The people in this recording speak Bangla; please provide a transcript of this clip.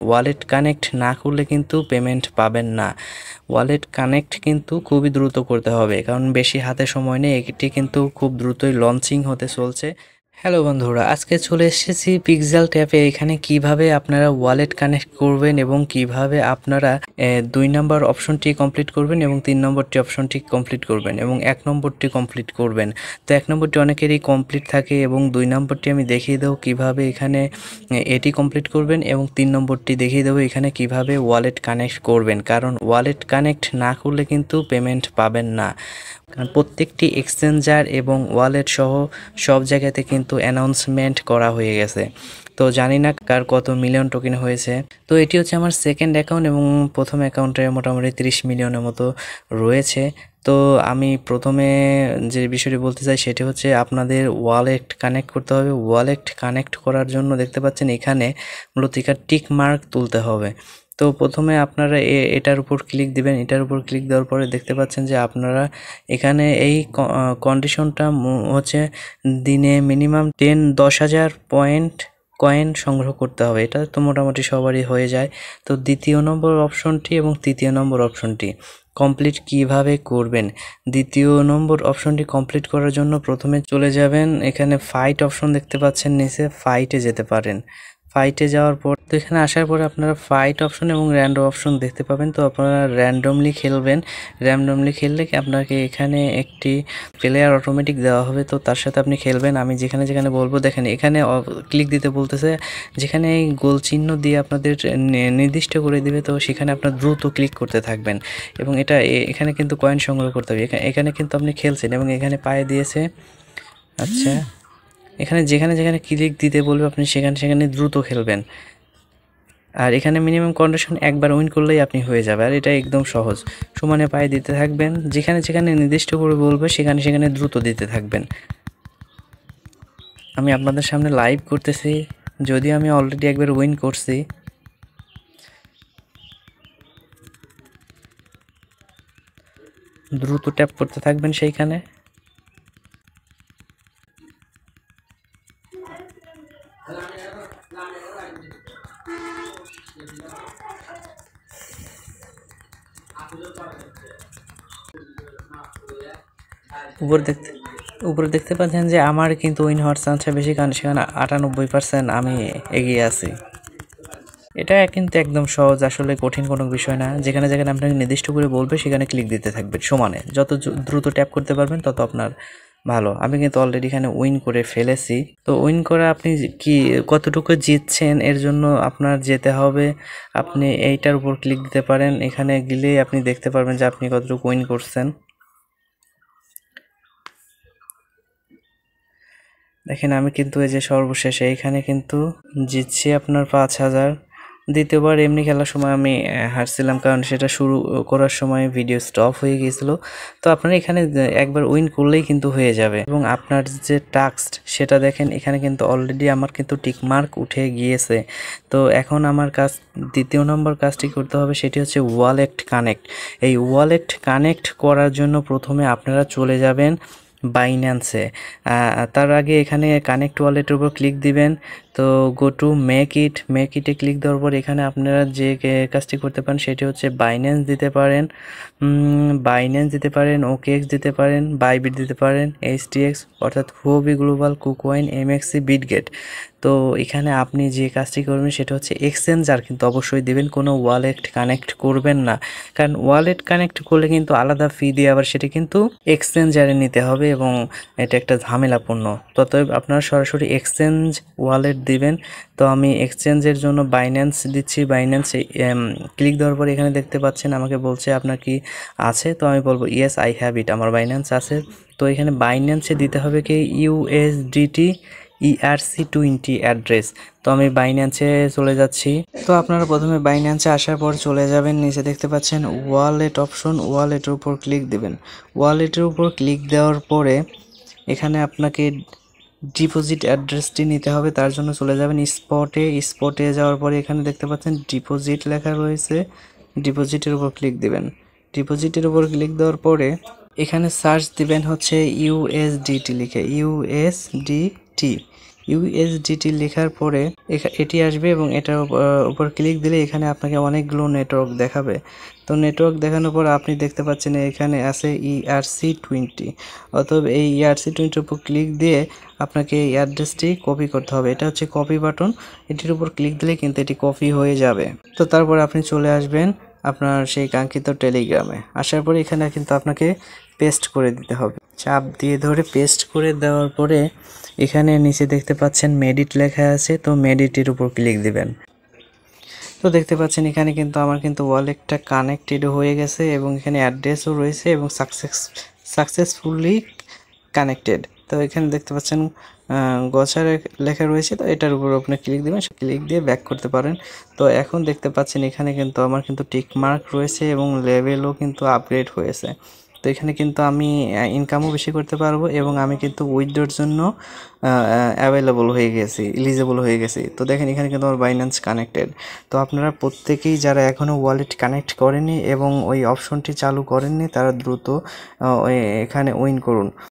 ওয়ালেট কানেক্ট না করলে কিন্তু পেমেন্ট পাবেন না। ওয়ালেট কানেক্ট কিন্তু খুবই দ্রুত করতে হবে, কারণ বেশি হাতে সময় নেই, এটি কিন্তু খুব দ্রুতই লঞ্চিং হতে চলছে। হ্যালো বন্ধুরা, আজকে চলে এসেছি পিক্সেল ট্যাপে। এখানে কিভাবে আপনারা ওয়ালেট কানেক্ট করবেন এবং কিভাবে আপনারা 2 নম্বর অপশনটি কমপ্লিট করবেন এবং 3 নম্বরটি অপশনটি কমপ্লিট করবেন এবং 1 নম্বরটি কমপ্লিট করবেন। তো 1 নম্বরটি অনেকেরই কমপ্লিট থাকে এবং 2 নম্বরটি আমি দেখিয়ে দেবো কিভাবে এখানে এটি কমপ্লিট করবেন এবং 3 নম্বরটি দেখিয়ে দেবো এখানে কিভাবে ওয়ালেট কানেক্ট করবেন, কারণ ওয়ালেট কানেক্ট না করলে কিন্তু পেমেন্ট পাবেন না। কারণ প্রত্যেকটি এক্সচেঞ্জার এবং ওয়ালেট সহ সব জায়গাতে কিন্তু অ্যানাউন্সমেন্ট করা হয়ে গেছে। তো জানি না কার কত মিলিয়ন টোকেন হয়েছে। তো এটি হচ্ছে আমার সেকেন্ড অ্যাকাউন্ট এবং প্রথম অ্যাকাউন্টে মোটামুটি 30 মিলিয়নের মতো রয়েছে। তো আমি প্রথমে যে বিষয়টি বলতে চাই সেটি হচ্ছে আপনাদের ওয়ালেট কানেক্ট করতে হবে। ওয়ালেট কানেক্ট করার জন্য দেখতে পাচ্ছেন এখানে মূলত টিক মার্ক তুলতে হবে। তো প্রথমে আপনারা এটার উপর ক্লিক দিবেন। এটার উপর ক্লিক দেওয়ার পরে দেখতে পাচ্ছেন যে আপনারা এখানে এই কন্ডিশনটা হচ্ছে দিনে মিনিমাম 10,000 কয়েন সংগ্রহ করতে হবে। এটা তো মোটামুটি সবারই হয়ে যায়। তো দ্বিতীয় নম্বর অপশনটি এবং তৃতীয় নম্বর অপশনটি কমপ্লিট কিভাবে করবেন। দ্বিতীয় নম্বর অপশনটি কমপ্লিট করার জন্য প্রথমে চলে যাবেন, এখানে ফাইট অপশন দেখতে পাচ্ছেন নিচে, ফাইটে যেতে পারেন। ফাইটে যাওয়ার পর তো এখানে আসার পরে আপনারা ফাইট অপশন এবং র্যান্ডম অপশন দেখতে পাবেন। তো আপনারা র্যান্ডমলি খেলবেন। র্যান্ডমলি খেললে আপনাকে এখানে একটি প্লেয়ার অটোমেটিক দেওয়া হবে, তো তার সাথে আপনি খেলবেন। আমি যেখানে যেখানে বলবো দেখেন এখানে ক্লিক দিতে বলতেছে, যেখানে এই গোল চিহ্ন দিয়ে আপনাদের নির্দিষ্ট করে দিবে, তো সেখানে আপনার দ্রুত ক্লিক করতে থাকবেন এবং এখানে কিন্তু কয়েন সংগ্রহ করতে হবে। এখানে কিন্তু আপনি খেলছেন এবং এখানে পায়ে দিয়েছে। আচ্ছা, এখানে যেখানে যেখানে ক্লিক দিতে বলবে আপনি সেখানে সেখানে দ্রুত খেলবেন। আর এখানে মিনিমাম কন্ডিশন একবার উইন করলেই আপনি হয়ে যাবে, আর এটা একদম সহজ। সমানে পায়ে দিতে থাকবেন, যেখানে যেখানে নির্দিষ্ট করে বলবে সেখানে সেখানে দ্রুত দিতে থাকবেন। আমি আপনাদের সামনে লাইভ করতেছি, যদিও আমি অলরেডি একবার উইন করছি। দ্রুত ট্যাপ করতে থাকবেন সেইখানে। উপরে দেখতে পাচ্ছেন যে আমার কিন্তু উইন হওয়ার চান্সটা বেশি, কারণ সেখানে 98% আমি এগিয়ে আছি। এটা কিন্তু একদম সহজ, আসলে কঠিন কোনো বিষয় না। যেখানে যেখানে আপনাকে নির্দিষ্ট করে বলবে সেখানে ক্লিক দিতে থাকবেন সমানে। যত দ্রুত ট্যাপ করতে পারবেন তত আপনার ভালো। আমি কিন্তু অলরেডি এখানে উইন করে ফেলেছি। তো উইন করে আপনি কি কতটুকু জিতছেন এর জন্য আপনার যেতে হবে, আপনি এইটার উপর ক্লিক দিতে পারেন। এখানে গেলেই আপনি দেখতে পারবেন যে আপনি কতটুকু উইন করছেন। দেখেন আমি কিন্তু এই যে সর্বশেষে এখানে কিন্তু জিতছি আপনার 5,000। দ্বিতীয়বার এমনি খেলার সময় আমি হারছিলাম, কারণ সেটা শুরু করার সময় ভিডিও স্টপ হয়ে গিয়েছিল। তো আপনারা এখানে একবার উইন করলেই কিন্তু হয়ে যাবে। এবং আপনার যে টাস্ক সেটা দেখেন, এখানে কিন্তু অলরেডি আমার কিন্তু টিকমার্ক উঠে গিয়েছে। তো এখন আমার কাজ, দ্বিতীয় নম্বর কাজটি করতে হবে, সেটি হচ্ছে ওয়ালেট কানেক্ট। এই ওয়ালেট কানেক্ট করার জন্য প্রথমে আপনারা চলে যাবেন বাইন্যান্সে। তার আগে এখানে কানেক্ট ওয়ালেটের উপর ক্লিক দিবেন। তো গো টু মেক ইটে ক্লিক দেওয়ার পর এখানে আপনারা যে কাজটি করতে পারেন সেটি হচ্ছে বাইন্যান্স দিতে পারেন, ওকেএক্স দিতে পারেন, বাইবিট দিতে পারেন, HTX অর্থাৎ হুওবি গ্লোবাল, কুকয়েন, MXC, বিটগেট। তো এখানে আপনি যে কাজটি করবেন সেটা হচ্ছে এক্সচেঞ্জার কিন্তু অবশ্যই দেবেন, কোনো ওয়ালেট কানেক্ট করবেন না। কারণ ওয়ালেট কানেক্ট করলে কিন্তু আলাদা ফি দিয়ে আবার সেটা কিন্তু এক্সচেঞ্জারে নিতে হবে এবং এটা একটা ঝামেলাপূর্ণ। ততএব আপনারা সরাসরি এক্সচেঞ্জ ওয়ালেট দিবেন। তো আমি এক্সচেঞ্জের জন্য বাইন্যান্স দিচ্ছি। বাইন্যান্সে ক্লিক দেওয়ার পর এখানে দেখতে পাচ্ছেন আমাকে বলছে আপনার কি আছে, তো আমি বলবো ইয়েস আই হ্যাভ ইট, আমার বাইন্যান্স আছে। তো এখানে বাইন্যান্সে দিতে হবে কি USDT ERC20 অ্যাড্রেস। তো আমি বাইন্যান্সে চলে যাচ্ছি। তো আপনারা প্রথমে বাইন্যান্সে আসার পর চলে যাবেন, নিচে দেখতে পাচ্ছেন ওয়ালেট অপশন, ওয়ালেটের উপর ক্লিক দিবেন। ওয়ালেটের উপর ক্লিক দেওয়ার পরে এখানে আপনাকে ডিপোজিট অ্যাড্রেসটি নিতে হবে। তার জন্য চলে যাবেন স্পটে যাওয়ার পরে এখানে দেখতে পাচ্ছেন ডিপোজিট লেখা রয়েছে, ডিপোজিটের উপর ক্লিক দিবেন। ডিপোজিটের উপর ক্লিক দেওয়ার পরে এখানে সার্চ দিবেন হচ্ছে USDT লিখে, USDT ইউএসডিটি লেখার পরে এটি আসবে এবং এটার উপর ক্লিক দিলে এখানে আপনাকে অনেকগুলো নেটওয়ার্ক দেখাবে। তো নেটওয়ার্ক দেখানোর পর আপনি দেখতে পাচ্ছেন এখানে আছে ERC20। অতএব এই ERC20 উপর ক্লিক দিয়ে আপনাকে এই অ্যাড্রেসটি কপি করতে হবে। এটা হচ্ছে কপি বাটন, এটির উপর ক্লিক দিলে কিন্তু এটি কপি হয়ে যাবে। তো তারপর আপনি চলে আসবেন আপনার সেই কাঙ্ক্ষিত টেলিগ্রামে। আসার পরে এখানে কিন্তু আপনাকে পেস্ট করে দিতে হবে। চাপ দিয়ে ধরে পেস্ট করে দেওয়ার পরে এখানে নিচে দেখতে পাচ্ছেন মেডিট লেখা আছে, তো মেডিটের উপর ক্লিক দিবেন। তো দেখতে পাচ্ছেন এখানে কিন্তু আমার কিন্তু ওয়ালেটটা কানেক্টেড হয়ে গেছে এবং এখানে অ্যাড্রেসও রয়েছে এবং সাকসেসফুলি কানেক্টেড। তো এখানে দেখতে পাচ্ছেন গছার লেখা রয়েছে, তো এটার উপর আপনি ক্লিক দিবেন, ক্লিক দিয়ে ব্যাক করতে পারেন। তো এখন দেখতে পাচ্ছেন এখানে কিন্তু আমার কিন্তু টিক মার্ক রয়েছে এবং লেভেলও কিন্তু আপগ্রেড হয়েছে। তো এখানে কিন্তু আমি ইনকামও বেশি করতে পারবো এবং আমি কিন্তু উইথড্রর জন্য অ্যাভেলেবল হয়ে গেছি, এলিজিবল হয়ে গেছি। তো দেখেন এখানে কিন্তু আমার বাইন্যান্স কানেক্টেড। তো আপনারা প্রত্যেকেই যারা এখনও ওয়ালেট কানেক্ট করেনি এবং ওই অপশনটি চালু করেননি তারা দ্রুত এখানে উইন করুন।